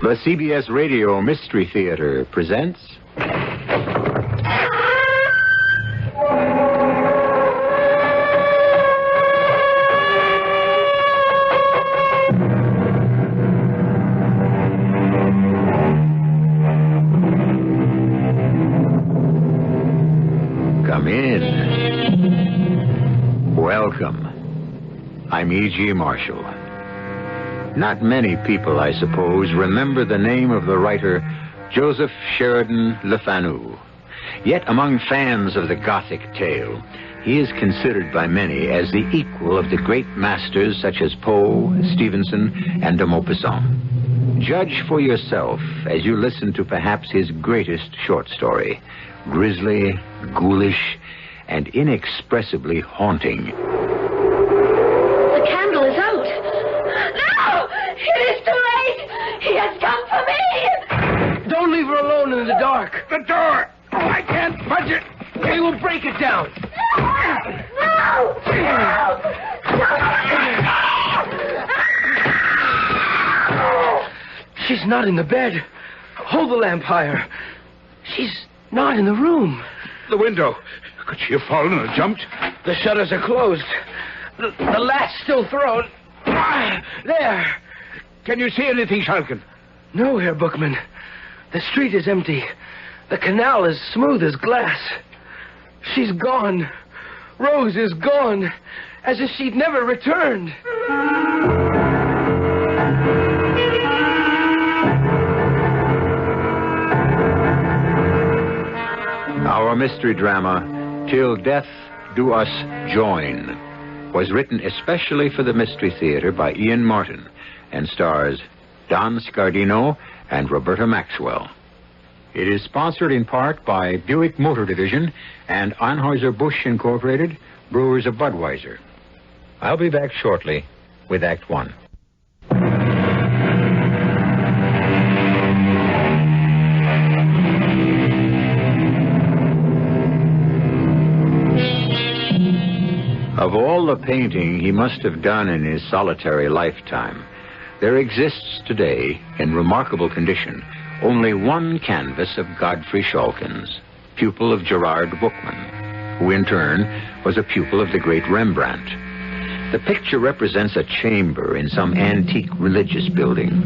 The CBS Radio Mystery Theater presents... Come in. Welcome. I'm E.G. Marshall. Not many people, I suppose, remember the name of the writer Joseph Sheridan Le Fanu. Yet among fans of the Gothic tale, he is considered by many as the equal of the great masters such as Poe, Stevenson, and de Maupassant. Judge for yourself as you listen to perhaps his greatest short story, grisly, ghoulish, and inexpressibly haunting. The candle is out. No! It is too late! He has come for me! Don't leave her alone in the dark. The door! Oh, I can't budge it! We will break it down. No! She's not in the bed. Hold the lamp higher. She's not in the room. The window. Could she have fallen and jumped? The shutters are closed. The latch still thrown. There. Can you see anything, Shalkin? No, Herr Bookman. The street is empty. The canal is smooth as glass. She's gone. Rose is gone. As if she'd never returned. Our mystery drama, Till Death Do Us Join, was written especially for the Mystery Theater by Ian Martin and stars Don Scardino and Roberta Maxwell. It is sponsored in part by Buick Motor Division and Anheuser-Busch Incorporated, Brewers of Budweiser. I'll be back shortly with Act One. Of all the painting he must have done in his solitary lifetime, there exists today, in remarkable condition, only one canvas of Godfrey Schalkens, pupil of Gerard Bookman, who in turn was a pupil of the great Rembrandt. The picture represents a chamber in some antique religious building.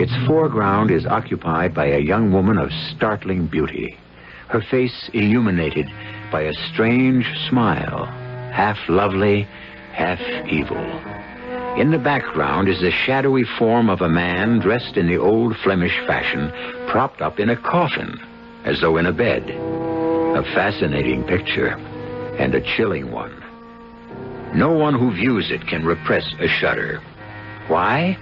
Its foreground is occupied by a young woman of startling beauty, her face illuminated by a strange smile, half lovely, half evil. In the background is the shadowy form of a man dressed in the old Flemish fashion, propped up in a coffin, as though in a bed. A fascinating picture, and a chilling one. No one who views it can repress a shudder. Why?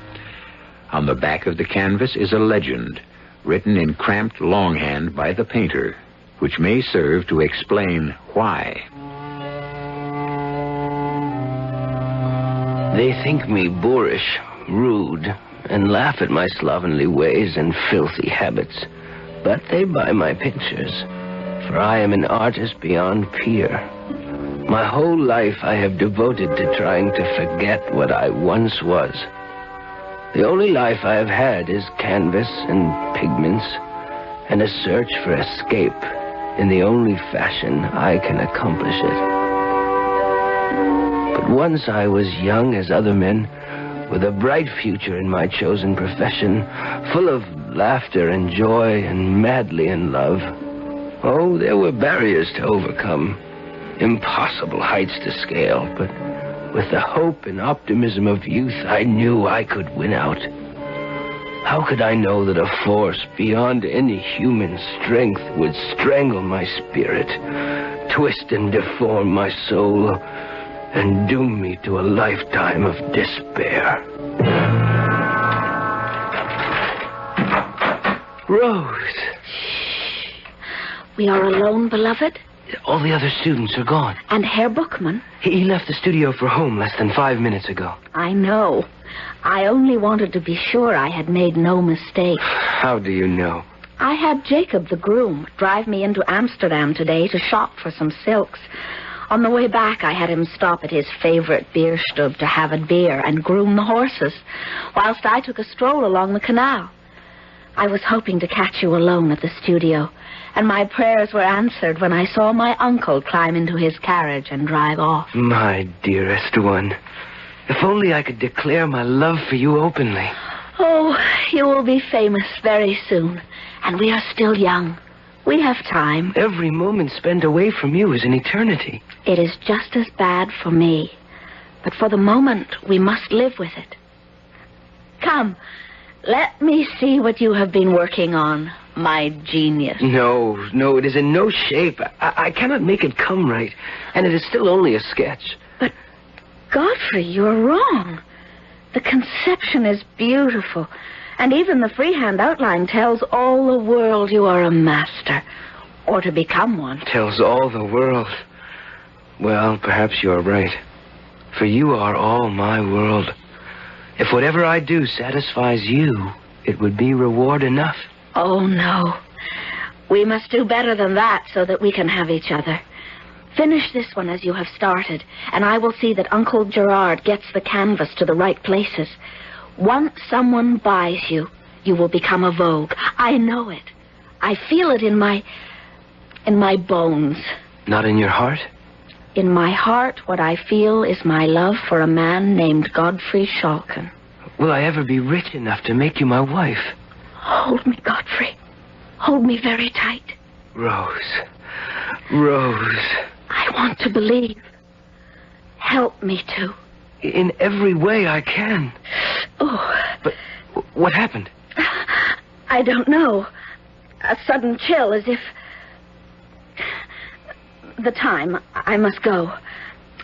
On the back of the canvas is a legend, written in cramped longhand by the painter, which may serve to explain why. They think me boorish, rude, and laugh at my slovenly ways and filthy habits. But they buy my pictures, for I am an artist beyond peer. My whole life I have devoted to trying to forget what I once was. The only life I have had is canvas and pigments, and a search for escape in the only fashion I can accomplish it. But once I was young as other men, with a bright future in my chosen profession, full of laughter and joy and madly in love. Oh, there were barriers to overcome, impossible heights to scale, but with the hope and optimism of youth, I knew I could win out. How could I know that a force beyond any human strength would strangle my spirit, twist and deform my soul, and doom me to a lifetime of despair? Rose. Shh. We are alone, beloved. All the other students are gone. And Herr Bookman? He left the studio for home less than 5 minutes ago. I know. I only wanted to be sure I had made no mistake. How do you know? I had Jacob, the groom, drive me into Amsterdam today to shop for some silks. On the way back, I had him stop at his favorite beerstube to have a beer and groom the horses, whilst I took a stroll along the canal. I was hoping to catch you alone at the studio, and my prayers were answered when I saw my uncle climb into his carriage and drive off. My dearest one, if only I could declare my love for you openly. Oh, you will be famous very soon, and we are still young. We have time. Every moment spent away from you is an eternity. It is just as bad for me, but for the moment we must live with it. Come, let me see what you have been working on, my genius. No, it is in no shape. I cannot make it come right, and it is still only a sketch. But, Godfrey, you're wrong. The conception is beautiful, and even the freehand outline tells all the world you are a master, or to become one. Tells all the world. Well, perhaps you're right, for you are all my world. If whatever I do satisfies you, it would be reward enough. Oh, no. We must do better than that so that we can have each other. Finish this one as you have started, and I will see that Uncle Gerard gets the canvas to the right places. Once someone buys you, you will become a vogue. I know it. I feel it in my bones. Not in your heart? In my heart, what I feel is my love for a man named Godfrey Schalken. Will I ever be rich enough to make you my wife? Hold me, Godfrey. Hold me very tight. Rose. I want to believe. Help me to. In every way I can. Oh. But what happened? I don't know. A sudden chill, as if... The time. I must go.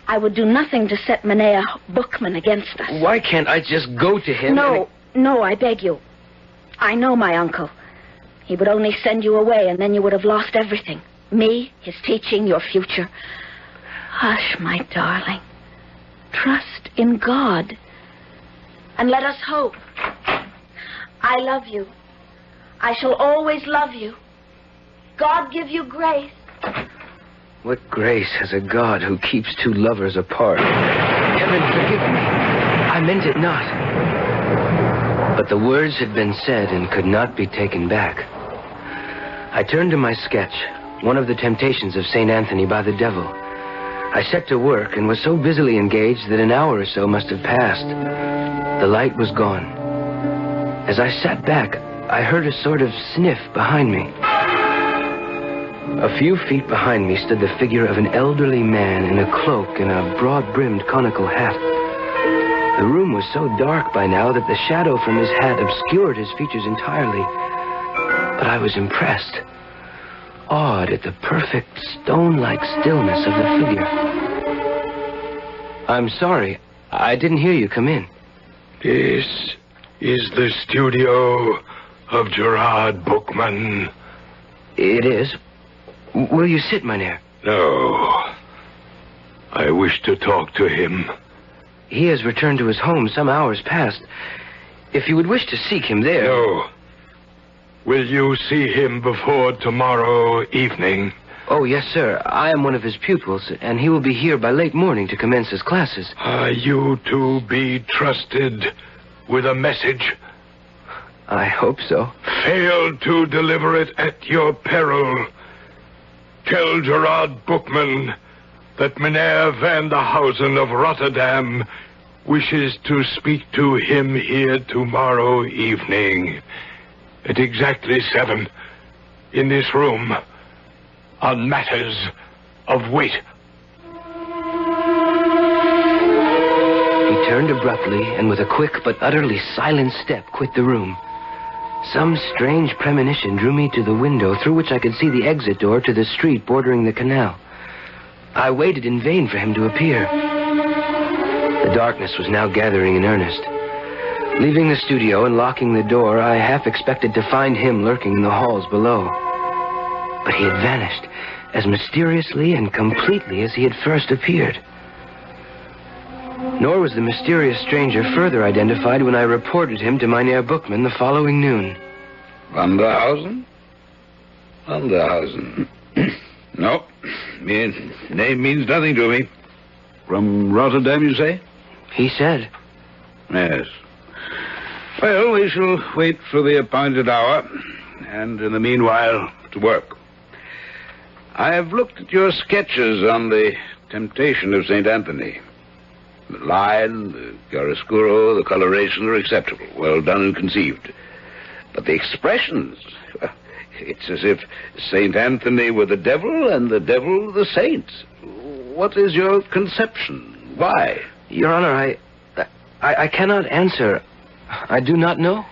I would do nothing to set Macabre Bookman against us. Why can't I just go to him? No, I beg you. I know my uncle. He would only send you away, and then you would have lost everything. Me, his teaching, your future. Hush, my darling. Trust in God. And let us hope. I love you. I shall always love you. God give you grace. What grace has a God who keeps two lovers apart? Heaven forgive me. I meant it not. But the words had been said and could not be taken back. I turned to my sketch, one of the temptations of St. Anthony by the devil. I set to work and was so busily engaged that an hour or so must have passed. The light was gone. As I sat back, I heard a sort of sniff behind me. A few feet behind me stood the figure of an elderly man in a cloak and a broad-brimmed conical hat. The room was so dark by now that the shadow from his hat obscured his features entirely. But I was impressed, awed at the perfect stone-like stillness of the figure. I'm sorry, I didn't hear you come in. This is the studio of Gerard Bookman. It is. Will you sit, mynheer? No. I wish to talk to him. He has returned to his home some hours past. If you would wish to seek him there... No. Will you see him before tomorrow evening? Oh, yes, sir. I am one of his pupils, and he will be here by late morning to commence his classes. Are you to be trusted with a message? I hope so. Fail to deliver it at your peril. Tell Gerard Bookman that Meneer van der Hausen of Rotterdam wishes to speak to him here tomorrow evening at exactly 7 in this room on matters of weight. He turned abruptly and with a quick but utterly silent step quit the room. Some strange premonition drew me to the window through which I could see the exit door to the street bordering the canal. I waited in vain for him to appear. The darkness was now gathering in earnest. Leaving the studio and locking the door, I half expected to find him lurking in the halls below. But he had vanished as mysteriously and completely as he had first appeared. Nor was the mysterious stranger further identified when I reported him to Mynheer Bookman the following noon. Van der Hausen? Van der Hausen. No, name means nothing to me. From Rotterdam, you say? He said. Yes. Well, we shall wait for the appointed hour, and in the meanwhile, to work. I have looked at your sketches on the temptation of St. Anthony. The line, the chiaroscuro, the coloration are acceptable, well done and conceived. But the expressions, it's as if St. Anthony were the devil and the devil the saint. What is your conception? Why? Your Honor, I cannot answer. I do not know.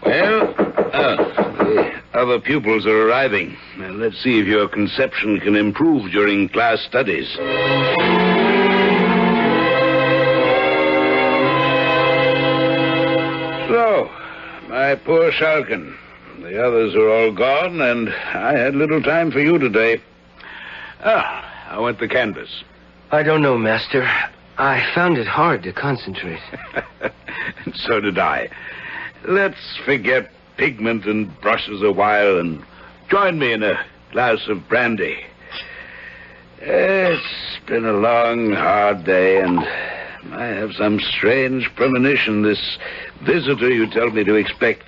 Well, the other pupils are arriving. Now, let's see if your conception can improve during class studies. So, my poor Schalken. The others are all gone, and I had little time for you today. How went the canvas? I don't know, Master. I found it hard to concentrate. And so did I. Let's forget pigment and brushes a while and join me in a glass of brandy. It's been a long, hard day, and I have some strange premonition. This visitor you tell me to expect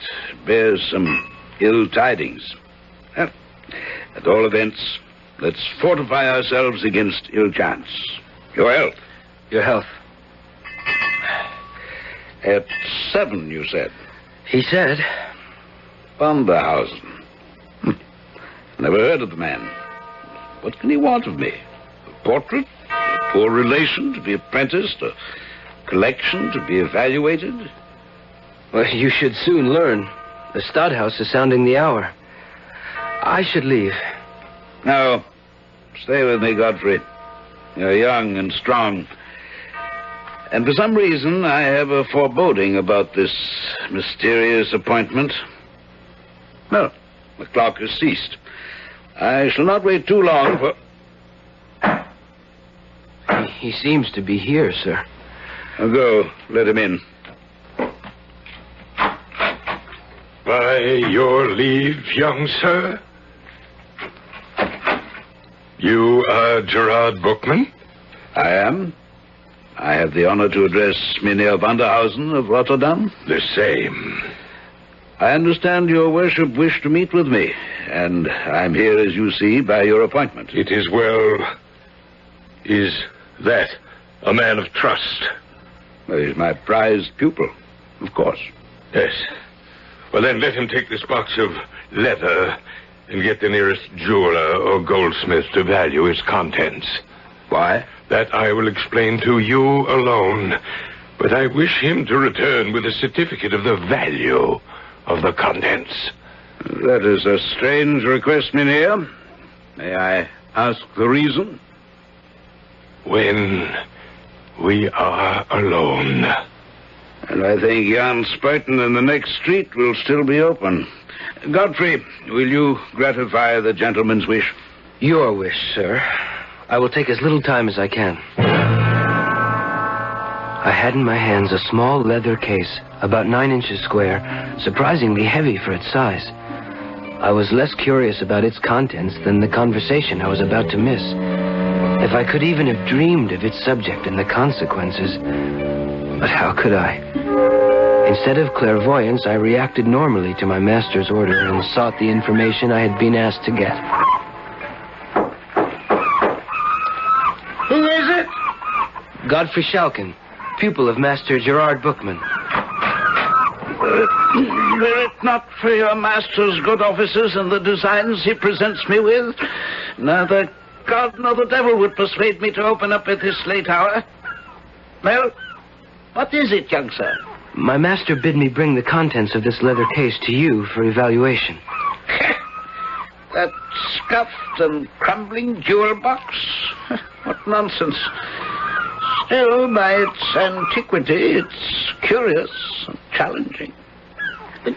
bears some ill tidings. Well, at all events, let's fortify ourselves against ill chance. Your health. Your health. At 7, you said. He said. Vanderhausen. Never heard of the man. What can he want of me? A portrait? A poor relation to be apprenticed? A collection to be evaluated? Well, you should soon learn. The Stadthouse is sounding the hour. I should leave. No. Stay with me, Godfrey. You're young and strong. And for some reason, I have a foreboding about this mysterious appointment. Well, the clock has ceased. I shall not wait too long for... He seems to be here, sir. Now go. Let him in. By your leave, young sir. You are Gerard Bookman? I am. I have the honor to address Mynheer Vanderhausen of Rotterdam. The same. I understand your worship wished to meet with me, and I'm here, as you see, by your appointment. It is well. Is that a man of trust? Well, he's my prized pupil, of course. Yes. Well, then let him take this box of leather and get the nearest jeweler or goldsmith to value its contents. Why? That I will explain to you alone. But I wish him to return with a certificate of the value of the contents. That is a strange request, Mynheer. May I ask the reason? When we are alone. And I think Jan Spuiten in the next street will still be open. Godfrey, will you gratify the gentleman's wish? Your wish, sir. I will take as little time as I can. I had in my hands a small leather case, about 9 inches square, surprisingly heavy for its size. I was less curious about its contents than the conversation I was about to miss. If I could even have dreamed of its subject and the consequences. But how could I? Instead of clairvoyance, I reacted normally to my master's order and sought the information I had been asked to get. Who is it? Godfrey Schalken, pupil of Master Gerard Bookman. Were it not for your master's good offices and the designs he presents me with, neither God nor the devil would persuade me to open up at this late hour. Well, what is it, young sir? My master bid me bring the contents of this leather case to you for evaluation. That scuffed and crumbling jewel box? What nonsense. Still, by its antiquity, it's curious and challenging.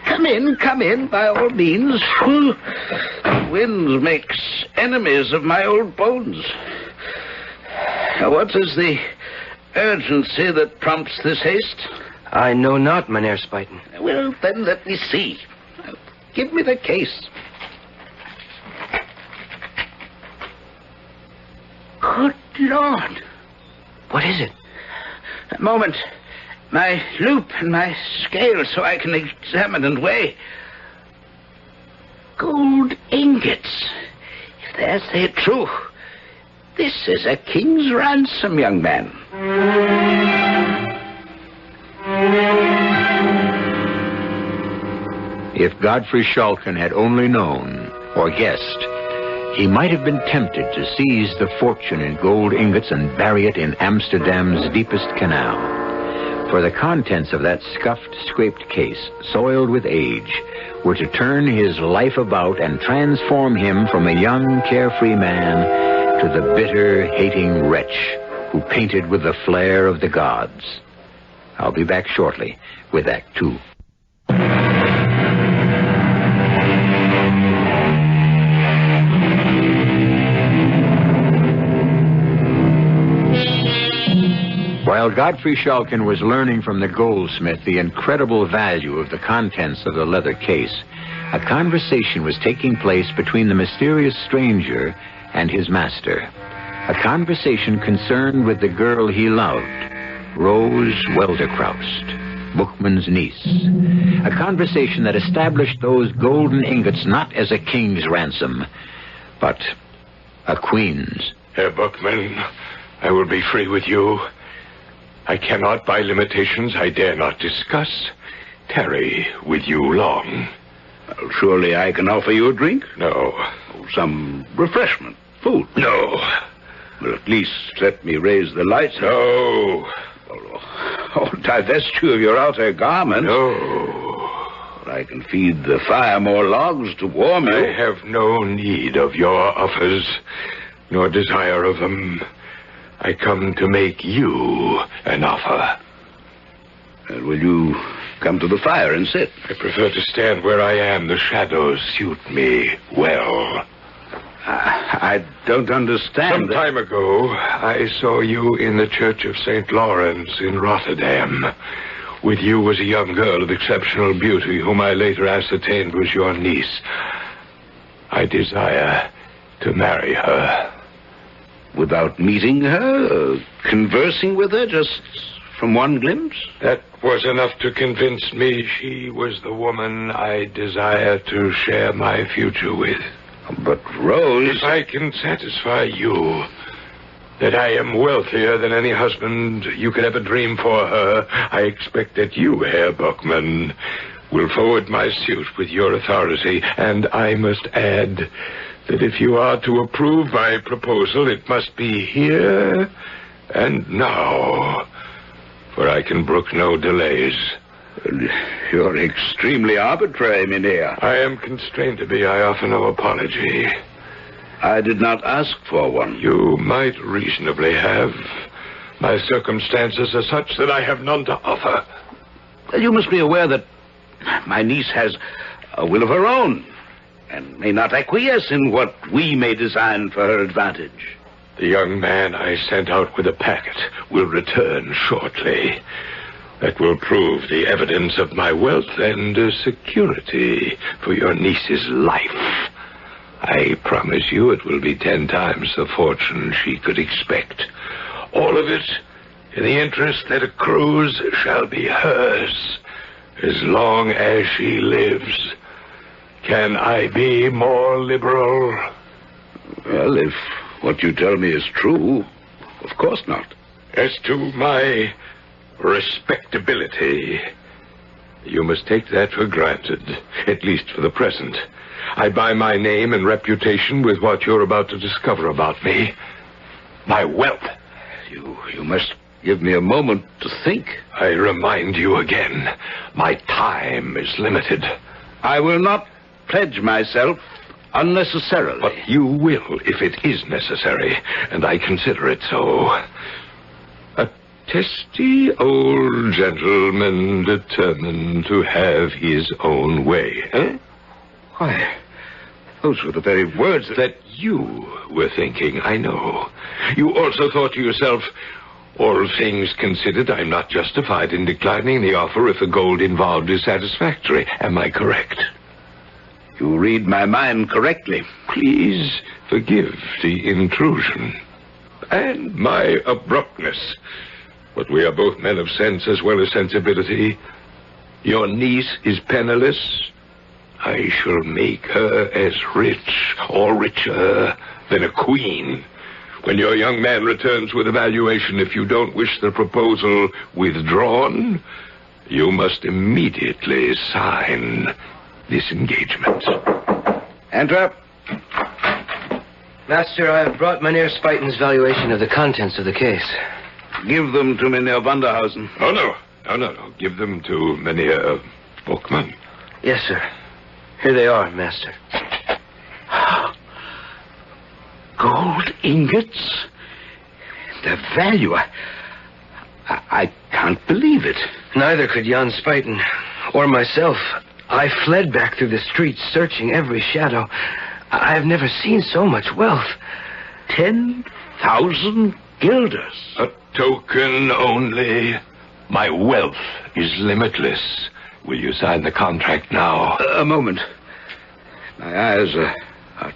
Come in, by all means. The wind makes enemies of my old bones. What is the urgency that prompts this haste? I know not, Mynheer Spuiten. Well, then let me see. Give me the case. Good Lord. What is it? A moment. my loop and my scale so I can examine and weigh. Gold ingots. If they're said true, this is a king's ransom, young man. If Godfrey Shulkin had only known, or guessed, he might have been tempted to seize the fortune in gold ingots and bury it in Amsterdam's deepest canal. For the contents of that scuffed, scraped case, soiled with age, were to turn his life about and transform him from a young, carefree man to the bitter, hating wretch who painted with the flair of the gods. I'll be back shortly with Act Two. While Godfrey Shulkin was learning from the goldsmith the incredible value of the contents of the leather case, a conversation was taking place between the mysterious stranger and his master. A conversation concerned with the girl he loved, Rose Welderkraust, Bookman's niece. A conversation that established those golden ingots not as a king's ransom, but a queen's. Herr Bookman, I will be free with you. I cannot, by limitations I dare not discuss, tarry with you long. Well, surely I can offer you a drink? No. Some refreshment, food? No. Well, at least let me raise the lights. No. Divest you of your outer garments. No. I can feed the fire more logs to warm you. I have no need of your offers, nor desire of them. I come to make you an offer. Will you come to the fire and sit? I prefer to stand where I am. The shadows suit me well. I don't understand. Some time ago, I saw you in the Church of St. Lawrence in Rotterdam. With you was a young girl of exceptional beauty, whom I later ascertained was your niece. I desire to marry her. Without meeting her, conversing with her, just from one glimpse? That was enough to convince me she was the woman I desire to share my future with. But Rose... If I can satisfy you that I am wealthier than any husband you could ever dream for her, I expect that you, Herr Bookman, will forward my suit with your authority, and I must add that if you are to approve my proposal, it must be here and now, for I can brook no delays. You're extremely arbitrary, Mynheer. I am constrained to be. I offer no apology. I did not ask for one. You might reasonably have. My circumstances are such that I have none to offer. You must be aware that my niece has a will of her own, and may not acquiesce in what we may design for her advantage. The young man I sent out with a packet will return shortly. That will prove the evidence of my wealth and security for your niece's life. I promise you it will be 10 times the fortune she could expect. All of it in the interest that accrues shall be hers as long as she lives. Can I be more liberal? Well, if what you tell me is true, of course not. As to my respectability, you must take that for granted, at least for the present. I buy my name and reputation with what you're about to discover about me. My wealth. You must give me a moment to think. I remind you again, my time is limited. I will not pledge myself unnecessarily. But you will if it is necessary, and I consider it so. A testy old gentleman determined to have his own way, eh? Why, those were the very words that you were thinking, I know. You also thought to yourself, all things considered, I'm not justified in declining the offer if the gold involved is satisfactory. Am I correct? You read my mind correctly. Please forgive the intrusion and my abruptness. But we are both men of sense as well as sensibility. Your niece is penniless. I shall make her as rich or richer than a queen. When your young man returns with a valuation, if you don't wish the proposal withdrawn, you must immediately sign this engagement. Enter. Master, I have brought Mynheer Spuyten's valuation of the contents of the case. Give them to Mynheer Vanderhausen. Oh, no. No. Give them to Mynheer Bookman. Yes, sir. Here they are, Master. Gold ingots? The value. I can't believe it. Neither could Jan Spuyten or myself. I fled back through the streets, searching every shadow. I have never seen so much wealth. 10,000 guilders. A token only. My wealth is limitless. Will you sign the contract now? A moment. My eyes are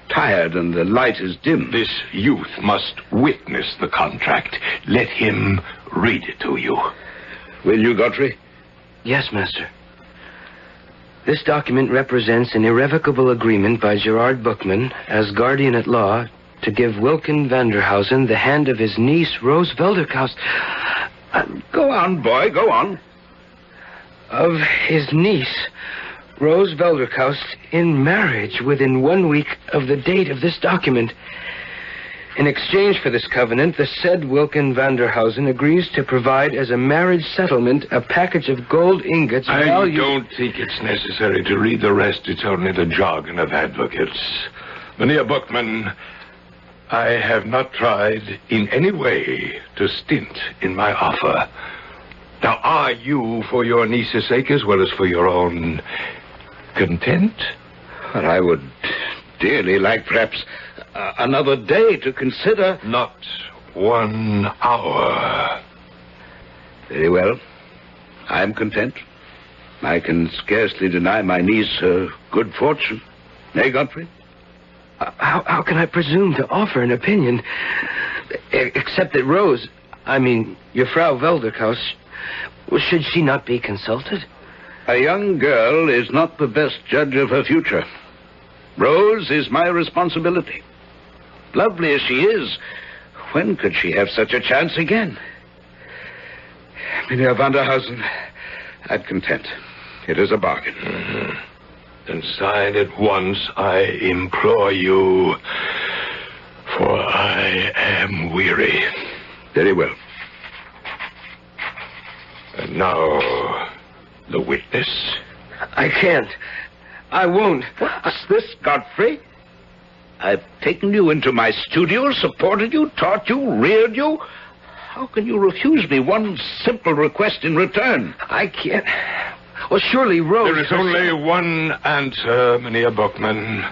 tired and the light is dim. This youth must witness the contract. Let him read it to you. Will you, Godfrey? Yes, Master. This document represents an irrevocable agreement by Gerard Bookman as guardian at law to give Wilken Vanderhausen the hand of his niece, Rose Velderkaust. Go on, boy, go on. Of his niece, Rose Velderkaust, in marriage within 1 week of the date of this document. In exchange for this covenant, the said Wilken Vanderhausen agrees to provide as a marriage settlement a package of gold ingots. I don't think it's necessary to read the rest. It's only the jargon of advocates. Mynheer Bookman, I have not tried in any way to stint in my offer. Now, are you, for your niece's sake as well as for your own, content? But I would dearly like perhaps another day to consider. Not 1 hour. Very well. I am content. I can scarcely deny my niece her good fortune. Nay, Godfrey? How can I presume to offer an opinion, except that Rose, your Frau Velderkaust, should she not be consulted? A young girl is not the best judge of her future. Rose is my responsibility. Lovely as she is, when could she have such a chance again? Mynheer Vanderhausen, I'm content. It is a bargain. Mm-hmm. Then sign at once, I implore you, for I am weary. Very well. And now, the witness. I can't. I won't. What's this, Godfrey? I've taken you into my studio, supported you, taught you, reared you. How can you refuse me one simple request in return? I can't. Well, surely Rose... There is only one answer, Mynheer Bookman.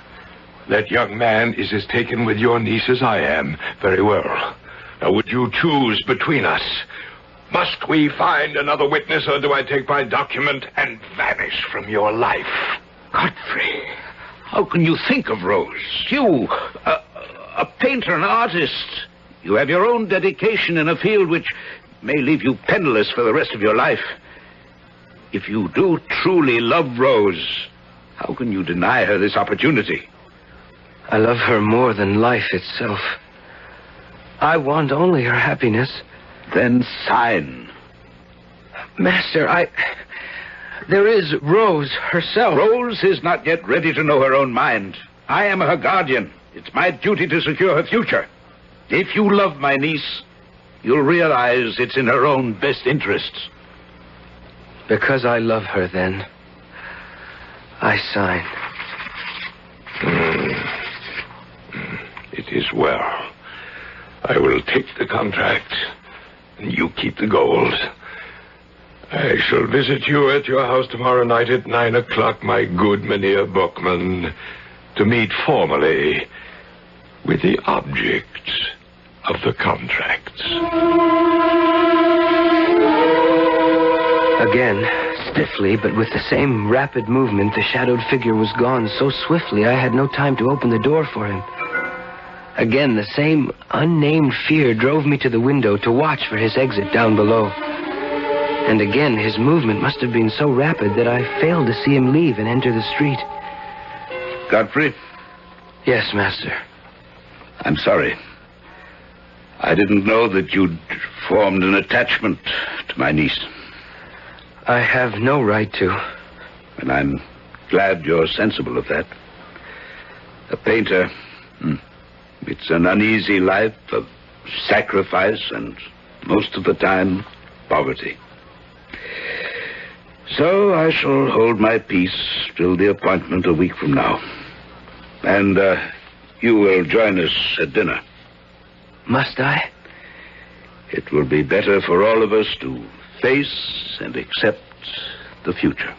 That young man is as taken with your niece as I am. Very well. Now, would you choose between us? Must we find another witness, or do I take my document and vanish from your life? Godfrey, how can you think of Rose? You, a painter, an artist. You have your own dedication in a field which may leave you penniless for the rest of your life. If you do truly love Rose, how can you deny her this opportunity? I love her more than life itself. I want only her happiness. Then sign. Master, there is Rose herself. Rose is not yet ready to know her own mind. I am her guardian. It's my duty to secure her future. If you love my niece, you'll realize it's in her own best interests. Because I love her, then, I sign. It is well. I will take the contract, and you keep the gold. I shall visit you at your house tomorrow night at 9 o'clock, my good Mynheer Bookman, to meet formally with the object of the contract. Again, stiffly, but with the same rapid movement, the shadowed figure was gone so swiftly I had no time to open the door for him. Again, the same unnamed fear drove me to the window to watch for his exit down below. And again, his movement must have been so rapid that I failed to see him leave and enter the street. Godfrey? Yes, Master. I'm sorry. I didn't know that you'd formed an attachment to my niece. I have no right to. And I'm glad you're sensible of that. A painter, it's an uneasy life of sacrifice and, most of the time, poverty. So I shall hold my peace till the appointment a week from now. And you will join us at dinner. Must I? It will be better for all of us to face and accept the future.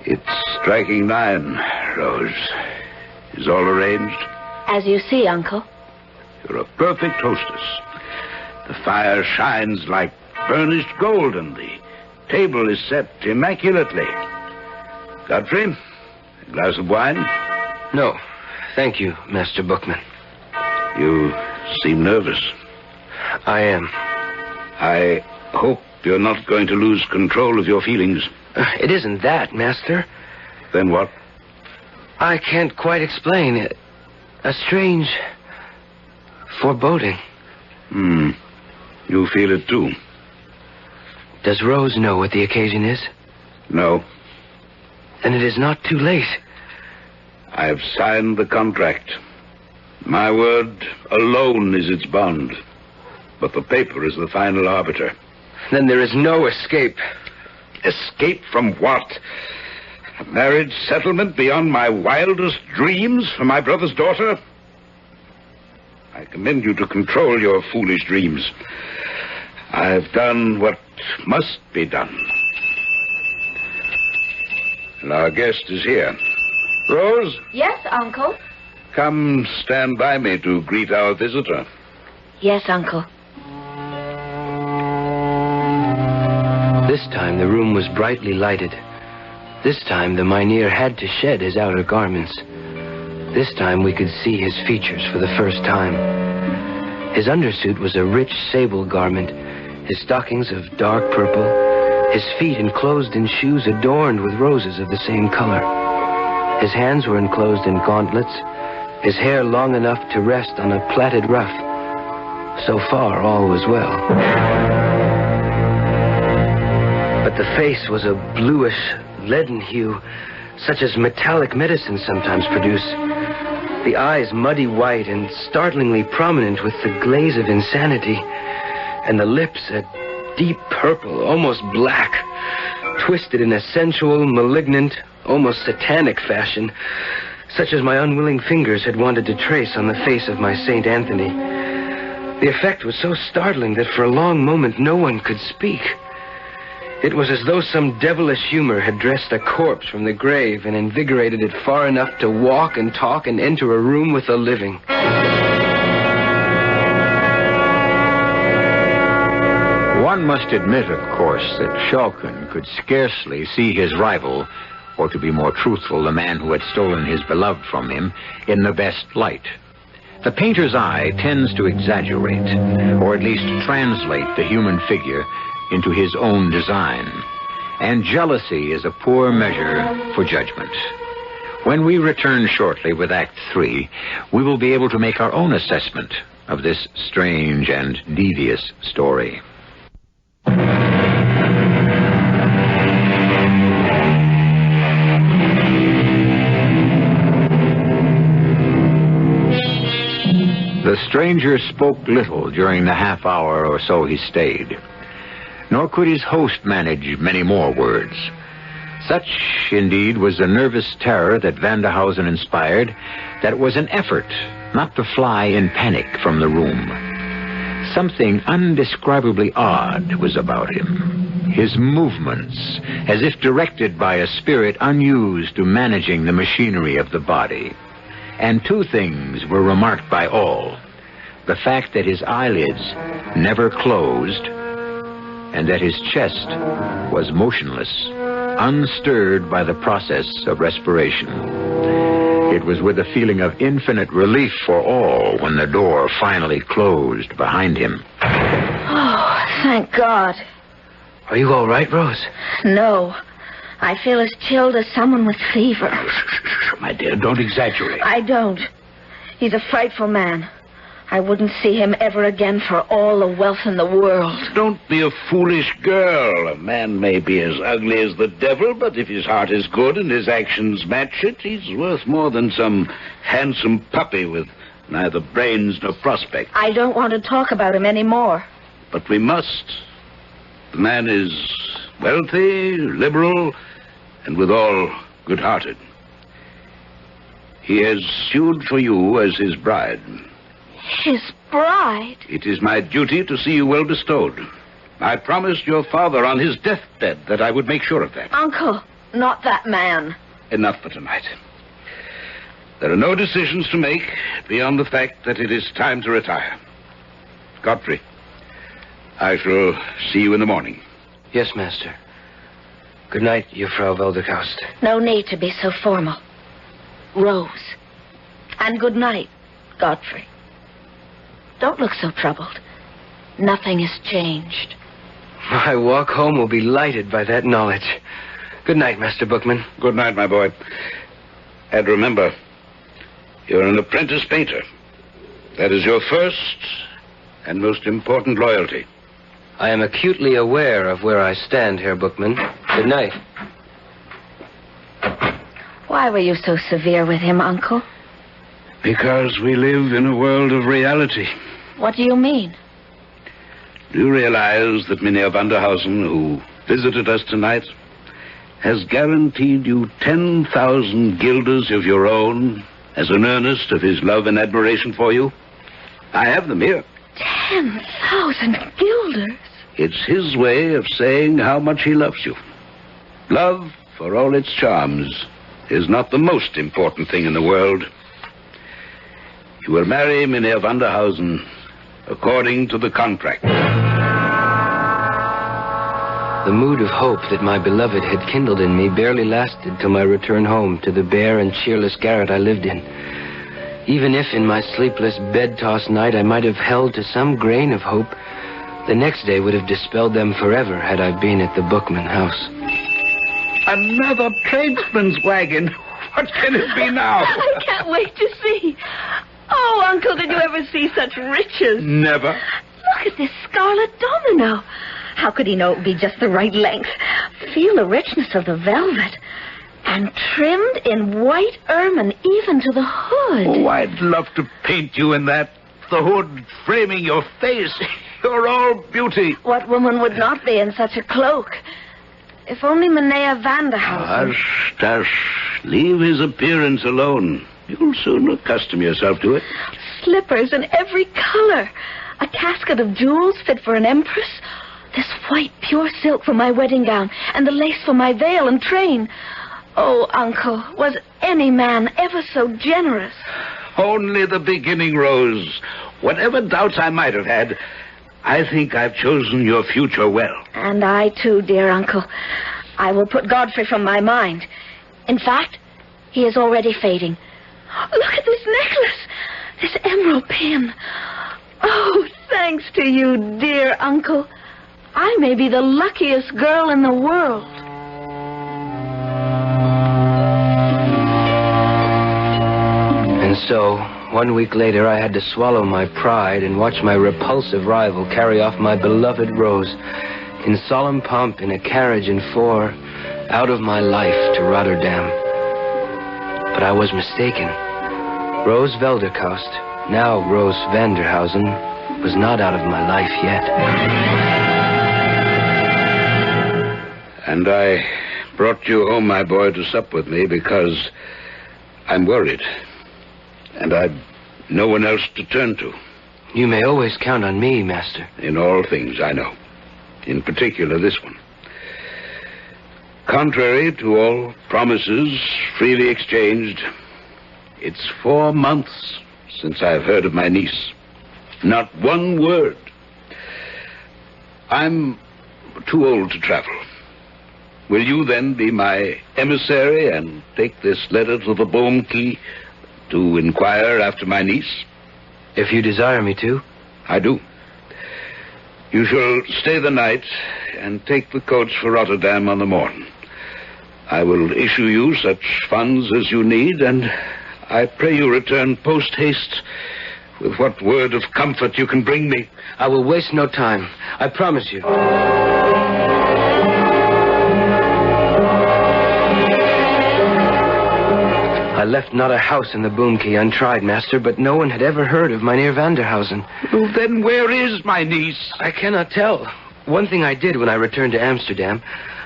It's striking 9, Rose. Is all arranged? As you see, Uncle. You're a perfect hostess. The fire shines like burnished gold, and the table is set immaculately. Godfrey, a glass of wine? No, thank you, Master Bookman. You seem nervous. I am. I hope you're not going to lose control of your feelings. It isn't that, Master. Then what? I can't quite explain it. A strange foreboding. You feel it too. Does Rose know what the occasion is? No. Then it is not too late. I've signed the contract. My word alone is its bond. But the paper is the final arbiter. Then there is no escape. Escape from what? A marriage settlement beyond my wildest dreams for my brother's daughter? I commend you to control your foolish dreams. I've done what must be done. And our guest is here. Rose? Yes, Uncle. Come stand by me to greet our visitor. Yes, Uncle. This time the room was brightly lighted. This time the mynheer had to shed his outer garments. This time we could see his features for the first time. His undersuit was a rich sable garment, his stockings of dark purple, his feet enclosed in shoes adorned with roses of the same color. His hands were enclosed in gauntlets, his hair long enough to rest on a plaited ruff. So far, all was well. But the face was a bluish, leaden hue, such as metallic medicines sometimes produce. The eyes muddy white and startlingly prominent with the glaze of insanity, and the lips a deep purple, almost black, twisted in a sensual, malignant, almost satanic fashion, such as my unwilling fingers had wanted to trace on the face of my Saint Anthony. The effect was so startling that for a long moment no one could speak. It was as though some devilish humor had dressed a corpse from the grave and invigorated it far enough to walk and talk and enter a room with the living. One must admit, of course, that Shulkin could scarcely see his rival, or to be more truthful, the man who had stolen his beloved from him, in the best light. The painter's eye tends to exaggerate, or at least translate the human figure into his own design. And jealousy is a poor measure for judgment. When we return shortly with Act 3, we will be able to make our own assessment of this strange and devious story. The stranger spoke little during the half hour or so he stayed. Nor could his host manage many more words. Such, indeed, was the nervous terror that Vanderhausen inspired, that it was an effort not to fly in panic from the room. Something undescribably odd was about him. His movements, as if directed by a spirit unused to managing the machinery of the body. And two things were remarked by all: the fact that his eyelids never closed, and that his chest was motionless, unstirred by the process of respiration. It was with a feeling of infinite relief for all when the door finally closed behind him. Oh, thank God. Are you all right, Rose? No. I feel as chilled as someone with fever. My dear, don't exaggerate. I don't. He's a frightful man. I wouldn't see him ever again for all the wealth in the world. Don't be a foolish girl. A man may be as ugly as the devil, but if his heart is good and his actions match it, he's worth more than some handsome puppy with neither brains nor prospect. I don't want to talk about him anymore. But we must. The man is wealthy, liberal, and withal good-hearted. He has sued for you as his bride. His bride? It is my duty to see you well bestowed. I promised your father on his deathbed that I would make sure of that. Uncle, not that man. Enough for tonight. There are no decisions to make beyond the fact that it is time to retire. Godfrey, I shall see you in the morning. Yes, Master. Good night, Frau Welderkaust. No need to be so formal. Rose. And good night, Godfrey. Don't look so troubled. Nothing has changed. My walk home will be lighted by that knowledge. Good night, Master Bookman. Good night, my boy. And remember, you're an apprentice painter. That is your first and most important loyalty. I am acutely aware of where I stand, Herr Bookman. Good night. Why were you so severe with him, Uncle? Because we live in a world of reality. What do you mean? Do you realize that Mynheer Vanderhausen, who visited us tonight, has guaranteed you 10,000 guilders of your own as an earnest of his love and admiration for you? I have them here. 10,000 guilders? It's his way of saying how much he loves you. Love, for all its charms, is not the most important thing in the world. You will marry Mynheer Vanderhausen according to the contract. The mood of hope that my beloved had kindled in me barely lasted till my return home to the bare and cheerless garret I lived in. Even if in my sleepless, bed-tossed night I might have held to some grain of hope, the next day would have dispelled them forever had I been at the Bookman house. Another tradesman's wagon. What can it be now? I can't wait to see. Oh, Uncle, did you ever see such riches? Never. Look at this scarlet domino. How could he know it would be just the right length? Feel the richness of the velvet. And trimmed in white ermine, even to the hood. Oh, I'd love to paint you in that. The hood framing your face. You're all beauty. What woman would not be in such a cloak? If only Mynheer Vanderhausen... Hush. Leave his appearance alone. You'll soon accustom yourself to it. Slippers in every color. A casket of jewels fit for an empress. This white pure silk for my wedding gown. And the lace for my veil and train. Oh, Uncle, was any man ever so generous? Only the beginning, Rose. Whatever doubts I might have had, I think I've chosen your future well. And I, too, dear Uncle. I will put Godfrey from my mind. In fact, he is already fading. Look at this necklace. This emerald pin. Oh, thanks to you, dear Uncle. I may be the luckiest girl in the world. And so, 1 week later, I had to swallow my pride and watch my repulsive rival carry off my beloved Rose in solemn pomp in a carriage and four out of my life to Rotterdam. But I was mistaken. Rose Welderkaust, now Rose Vanderhausen, was not out of my life yet. And I brought you home, my boy, to sup with me because I'm worried. And I've no one else to turn to. You may always count on me, Master. In all things, I know. In particular, this one. Contrary to all promises freely exchanged, it's 4 months since I've heard of my niece. Not one word. I'm too old to travel. Will you then be my emissary and take this letter to the Boom Key to inquire after my niece? If you desire me to. I do. You shall stay the night and take the coach for Rotterdam on the morn. I will issue you such funds as you need, and I pray you return post-haste with what word of comfort you can bring me. I will waste no time. I promise you. I left not a house in the Boom Key untried, master, but no one had ever heard of Mynheer Vanderhausen. Well, then where is my niece? I cannot tell. One thing I did when I returned to Amsterdam,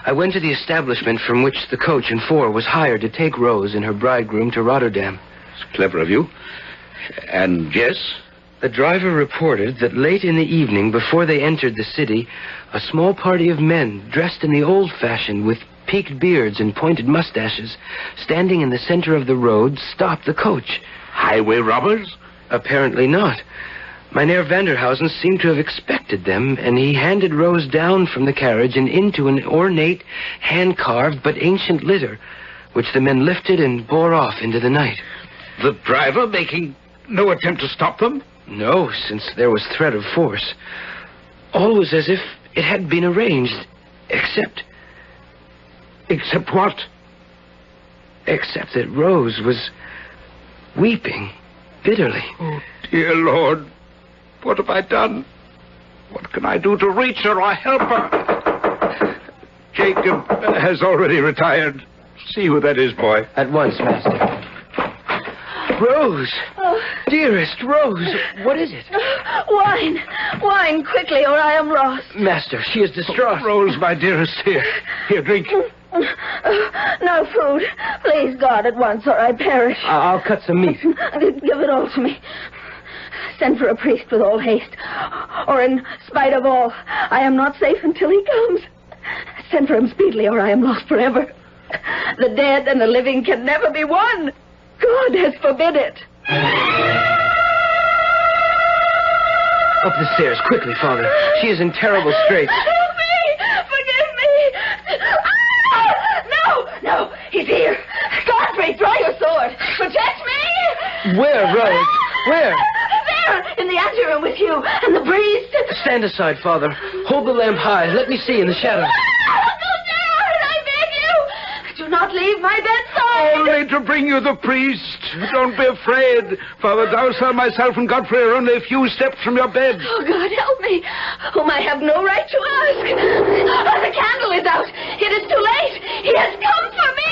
I went to the establishment from which the coach and four was hired to take Rose and her bridegroom to Rotterdam. It's clever of you. And yes? The driver reported that late in the evening, before they entered the city, a small party of men, dressed in the old-fashioned with peaked beards and pointed mustaches, standing in the center of the road, stopped the coach. Highway robbers? Apparently not. Mynheer Vanderhausen seemed to have expected them, and he handed Rose down from the carriage and into an ornate, hand-carved but ancient litter, which the men lifted and bore off into the night. The driver making no attempt to stop them? No, since there was threat of force. All was as if it had been arranged, except... Except what? Except that Rose was weeping bitterly. Oh, dear Lord. What have I done? What can I do to reach her or help her? Jacob has already retired. See who that is, boy. At once, master. Rose! Oh. Dearest Rose, what is it? Wine! Wine, quickly, or I am lost. Master, she is distraught. Rose, my dearest, here. Here, drink. No food. Please, God, at once, or I perish. I'll cut some meat. Give it all to me. Send for a priest with all haste. Or in spite of all, I am not safe until he comes. Send for him speedily, or I am lost forever. The dead and the living can never be one. God has forbid it. Up the stairs, quickly, Father. She is in terrible straits. Help me! Forgive me! No! He's here! Godfrey, draw your sword! Protect me! Where, Rose? Where? There, in the anteroom with you and the priest. Stand aside, Father. Hold the lamp high. Let me see in the shadows. Go down, I beg you! Do not leave my bedside! Only to bring you the priest. Don't be afraid. Father Dowsell, myself, and Godfrey are only a few steps from your bed. Oh, God, help me, whom I have no right to ask. Oh, the candle is out. It is too late. He has come for me.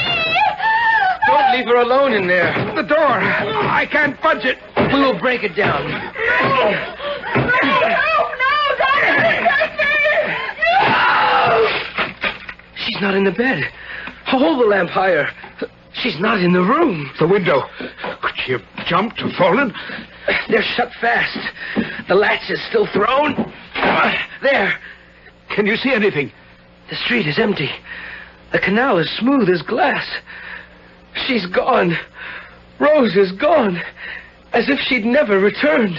Don't leave her alone in there. The door. I can't budge it. We will break it down. No, Godfrey! No! She's not in the bed. Hold the lamp higher. She's not in the room. The window. Could she have jumped or fallen? They're shut fast. The latch is still thrown. There. Can you see anything? The street is empty. The canal is smooth as glass. She's gone. Rose is gone. As if she'd never returned.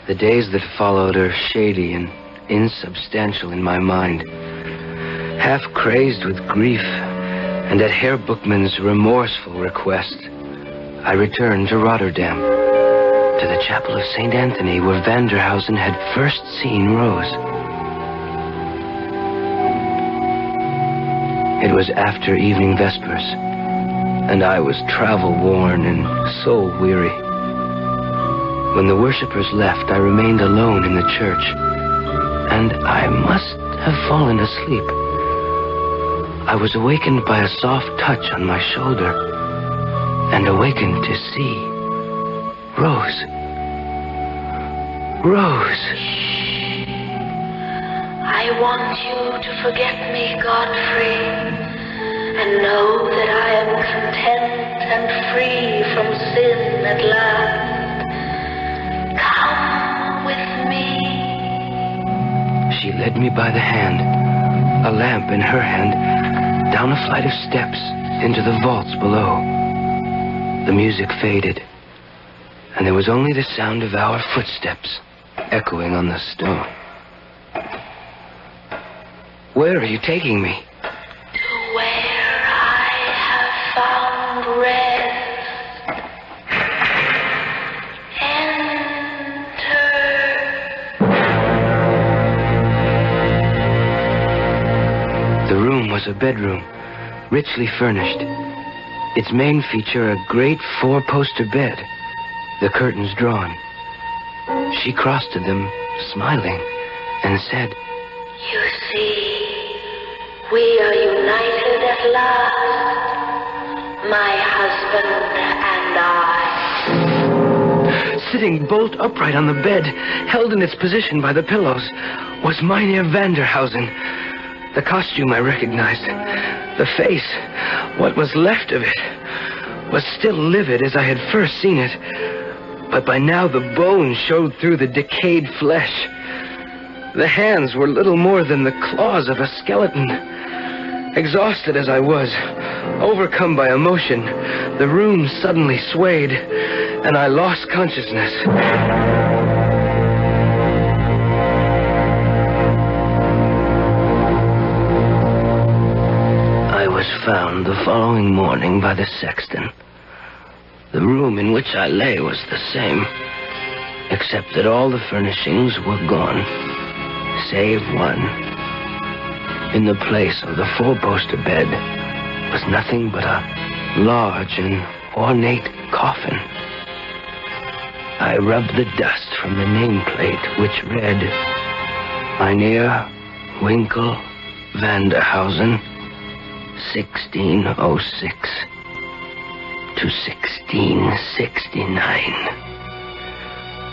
The days that followed are shady and insubstantial in my mind. Half crazed with grief, and at Herr Bookman's remorseful request, I returned to Rotterdam, to the chapel of St. Anthony, where Vanderhausen had first seen Rose. It was after evening vespers, and I was travel-worn and soul-weary. When the worshippers left, I remained alone in the church, and I must have fallen asleep. I was awakened by a soft touch on my shoulder, and awakened to see Rose. Rose. I want you to forget me, Godfrey, and know that I am content and free from sin at last. Come with me. She led me by the hand, a lamp in her hand, down a flight of steps into the vaults below. The music faded, and there was only the sound of our footsteps echoing on the stone. Where are you taking me? To where I have found rest. Enter. The room was a bedroom, richly furnished. Its main feature, a great 4-poster bed, the curtains drawn. She crossed to them, smiling, and said, You see, we are united at last, my husband and I. Sitting bolt upright on the bed, held in its position by the pillows, was Mynheer Vanderhausen. The costume I recognized. The face, what was left of it, was still livid as I had first seen it. But by now the bones showed through the decayed flesh. The hands were little more than the claws of a skeleton. Exhausted as I was, overcome by emotion, the room suddenly swayed, and I lost consciousness. I was found the following morning by the sexton. The room in which I lay was the same, except that all the furnishings were gone, save one. In the place of the 4-poster bed was nothing but a large and ornate coffin. I rubbed the dust from the nameplate, which read, Mynheer Winkel Vanderhausen, 1606 to 1669.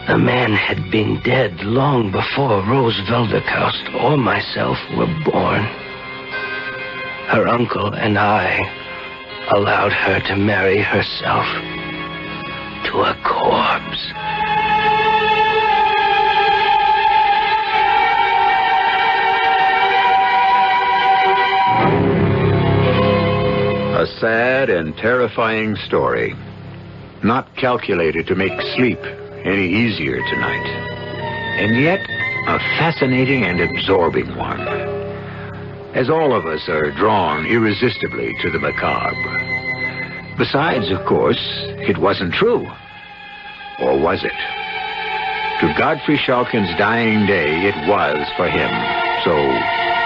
The man had been dead long before Rose Velderkaust or myself were born. Her uncle and I allowed her to marry herself to a corpse. A sad and terrifying story, not calculated to make sleep any easier tonight, and yet a fascinating and absorbing one, as all of us are drawn irresistibly to the macabre. Besides, of course, it wasn't true. Or was it? To Godfrey Schalken's dying day, it was for him. So,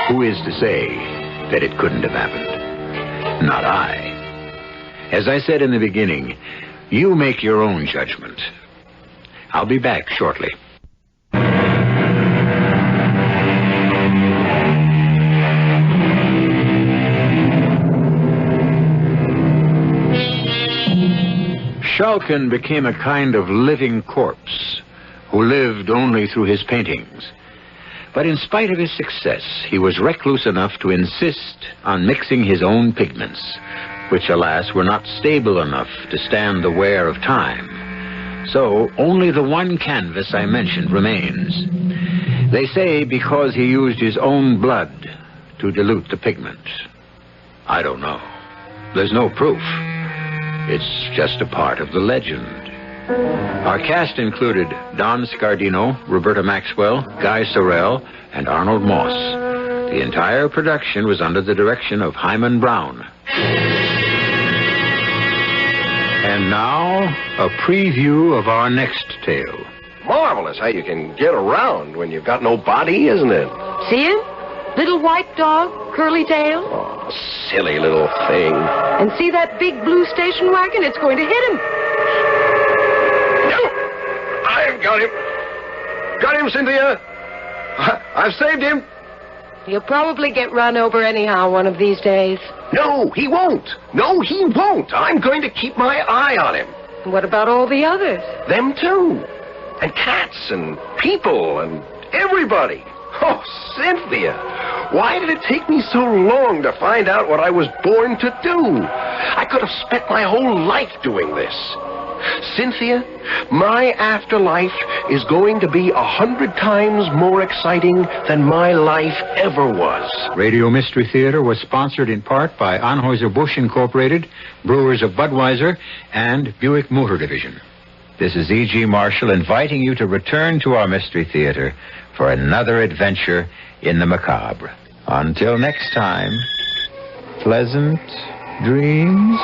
who is to say that it couldn't have happened? Not I. As I said in the beginning, you make your own judgment. I'll be back shortly. Schalken became a kind of living corpse who lived only through his paintings. But in spite of his success, he was recluse enough to insist on mixing his own pigments, which, alas, were not stable enough to stand the wear of time. So only the one canvas I mentioned remains. They say because he used his own blood to dilute the pigment. I don't know. There's no proof. It's just a part of the legend. Our cast included Don Scardino, Roberta Maxwell, Guy Sorel, and Arnold Moss. The entire production was under the direction of Himan Brown. And now, a preview of our next tale. Marvelous how you can get around when you've got no body, isn't it? See him? Little white dog, curly tail. Oh, silly little thing. And see that big blue station wagon? It's going to hit him. No! I've got him. Got him, Cynthia. I've saved him. He'll probably get run over anyhow one of these days. No, he won't. No, he won't. I'm going to keep my eye on him. And what about all the others? Them too. And cats and people and everybody. Oh, Cynthia, why did it take me so long to find out what I was born to do? I could have spent my whole life doing this. Cynthia, my afterlife is going to be 100 times more exciting than my life ever was. Radio Mystery Theater was sponsored in part by Anheuser-Busch Incorporated, Brewers of Budweiser, and Buick Motor Division. This is E.G. Marshall inviting you to return to our Mystery Theater for another adventure in the macabre. Until next time, pleasant dreams.